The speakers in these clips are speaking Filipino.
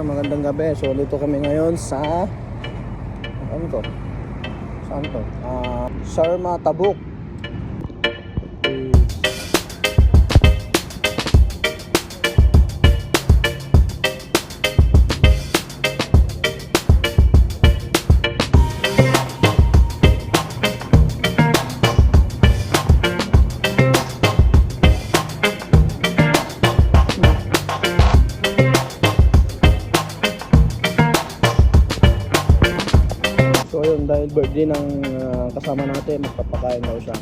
magandang gabi. So dito kami ngayon sa ano to? Saan to? Sarma Tabuk. So ayun, dahil birthday ng kasama natin, magpapakain daw siya.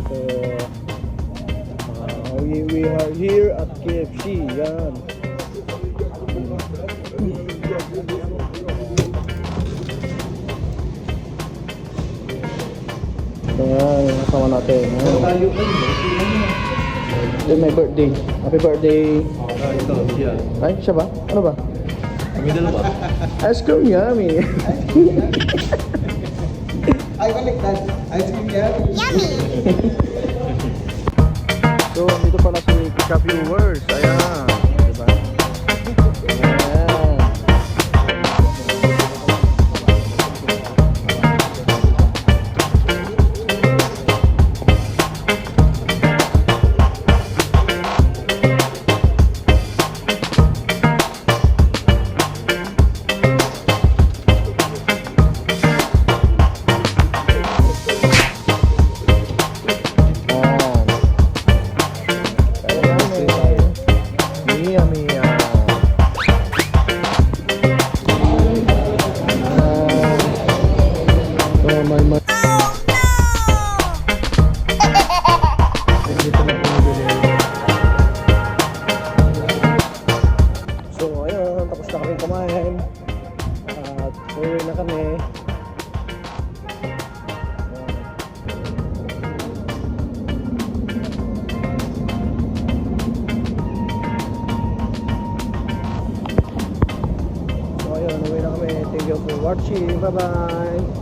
So we are here at KFC. Yan. So yan, yung kasama natin. Ito may birthday. Happy birthday. Ito, siya. Ay, siya ba? Ano ba? Kami dalawa. Ice cream yummy. Ay, baliktad. Ice cream yan. So, dito pala si Pika Viewers. Ayan. Diba? Ayan. Mia, Mia. Oh, my. So, ayun, tapos na kami kumain. At uwi na kami. So ayun, uwi na kami. Thank you for watching. Bye bye.